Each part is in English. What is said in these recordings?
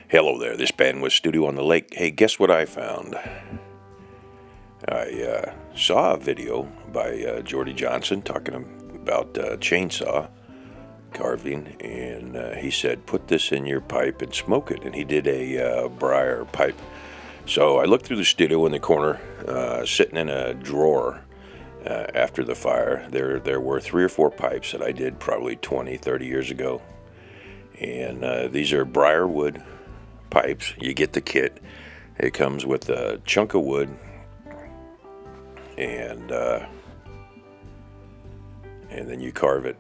Hello there, this Ben with Studio on the Lake. Hey, guess what I found? I saw a video by Jordy Johnson talking about chainsaw carving, and he said, put this in your pipe and smoke it, and he did a briar pipe. So I looked through the studio in the corner, sitting in a drawer after the fire. There were 3 or 4 pipes that I did probably 20, 30 years ago, and these are briar wood pipes. You get the kit. It comes with a chunk of wood and then you carve it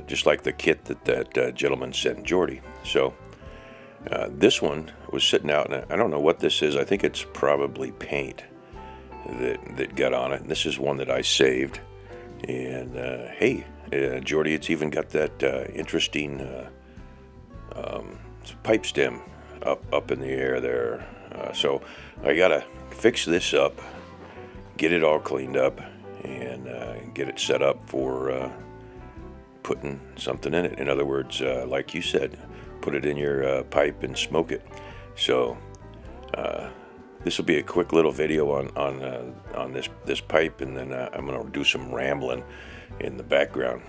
just like the kit that gentleman sent Jordy. So this one was sitting out, and I don't know what this is. I think it's probably paint that got on it. And this is one that I saved. And hey, Jordy, it's even got that interesting pipe stem up in the air there. So I gotta fix this up, get it all cleaned up, and get it set up for putting something in it. In other words, like you said, put it in your pipe and smoke it. So this will be a quick little video on this pipe, and then I'm gonna do some rambling in the background.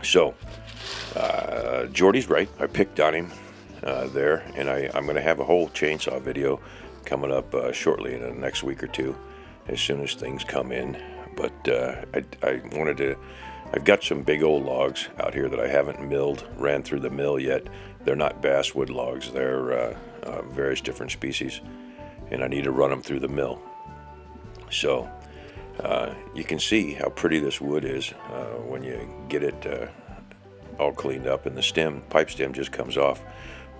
So Jordy's right. I picked on him there, and I'm going to have a whole chainsaw video coming up shortly in the next week or two, as soon as things come in. But I wanted to. I've got some big old logs out here that I haven't ran through the mill yet. They're not basswood logs. They're various different species, and I need to run them through the mill. So you can see how pretty this wood is when you get it all cleaned up, and the pipe stem just comes off.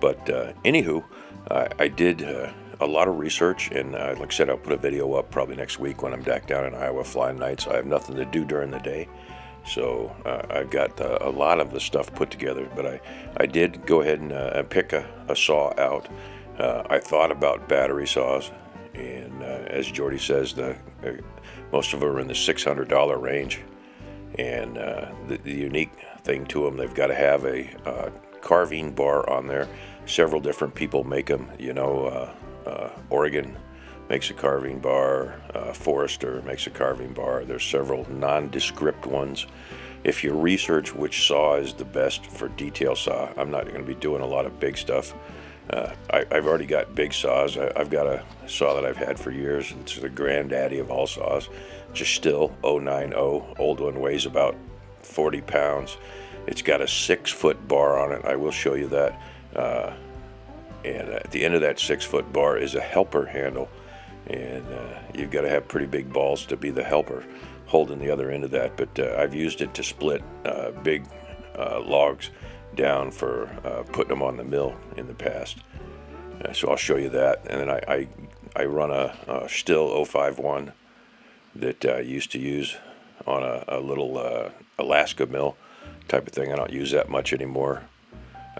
But anywho, I did a lot of research, and like I said, I'll put a video up probably next week when I'm back down in Iowa flying nights. I have nothing to do during the day, so I've got a lot of the stuff put together. But I did go ahead and pick a saw out. I thought about battery saws, and as Jordy says, most of them are in the $600 range. And the unique thing to them, they've got to have a carving bar on there. Several different people make them. Oregon makes a carving bar. Forester makes a carving bar. There's several nondescript ones. If you research which saw is the best for detail saw, I'm not going to be doing a lot of big stuff. I've already got big saws. I've got a saw that I've had for years. It's the granddaddy of all saws. Just Stihl 090. Old one, weighs about 40 pounds. It's got a 6-foot bar on it. I will show you that. And at the end of that 6-foot bar is a helper handle. And you've got to have pretty big balls to be the helper holding the other end of that. But I've used it to split big logs down for putting them on the mill in the past. So I'll show you that. And then I run a Stihl 051 that I used to use on a little Alaska mill type of thing. I don't use that much anymore.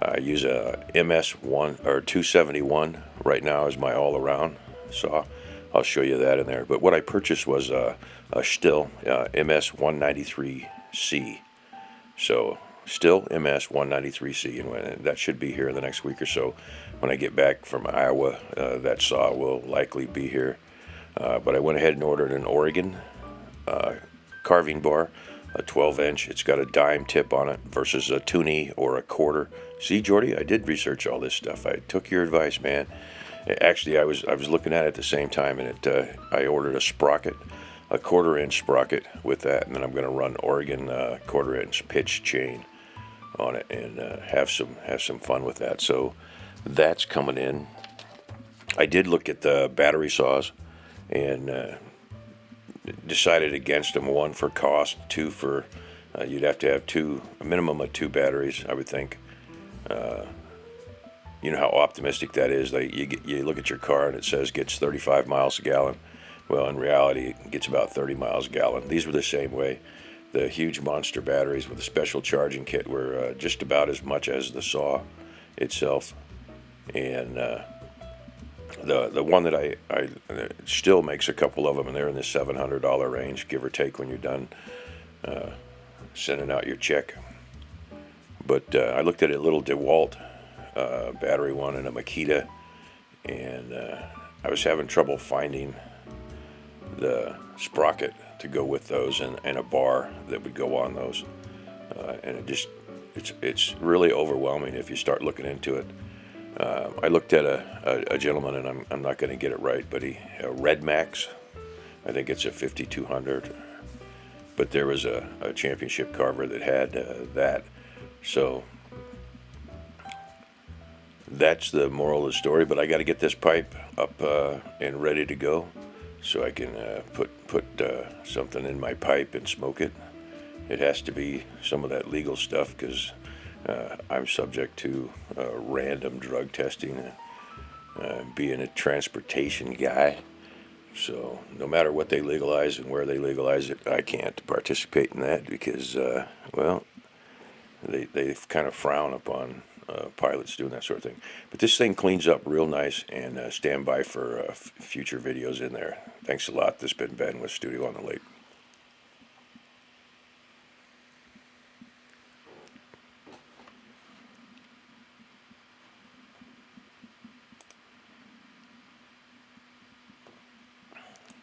I use a MS1 or 271 right now as my all-around saw. I'll show you that in there. But what I purchased was a Stihl MS193C. So Stihl MS193C, and that should be here in the next week or so. When I get back from Iowa, that saw will likely be here. But I went ahead and ordered an Oregon carving bar, a 12-inch. It's got a dime tip on it versus a toonie or a quarter. See, Jordy, I did research all this stuff. I took your advice, man. Actually, I was looking at it at the same time, and I ordered a sprocket, a 1/4-inch sprocket with that, and then I'm going to run Oregon 1/4-inch pitch chain on it and have some fun with that. So that's coming in. I did look at the battery saws and decided against them. 1 for cost, 2 for you'd have to have a minimum of 2 batteries, I would think. You know how optimistic that is. You look at your car and it says gets 35 miles a gallon. Well, in reality, it gets about 30 miles a gallon. These were the same way. The huge monster batteries with a special charging kit were just about as much as the saw itself. And the one that I still makes a couple of them, and they're in the $700 range, give or take, when you're done sending out your check. But I looked at a little DeWalt battery one and a Makita, and I was having trouble finding the sprocket to go with those, and a bar that would go on those, and it's really overwhelming if you start looking into it. I looked at a gentleman, and I'm not going to get it right, but a Red Max, I think it's a 5200, but there was a championship carver that had that. So that's the moral of the story. But I got to get this pipe up and ready to go, so I can put something in my pipe and smoke it. It has to be some of that legal stuff, because I'm subject to random drug testing, being a transportation guy. So no matter what they legalize and where they legalize it, I can't participate in that, because, well, they kind of frown upon pilots doing that sort of thing. But this thing cleans up real nice, and stand by for future videos in there. Thanks a lot. This has been Ben with Studio on the Lake.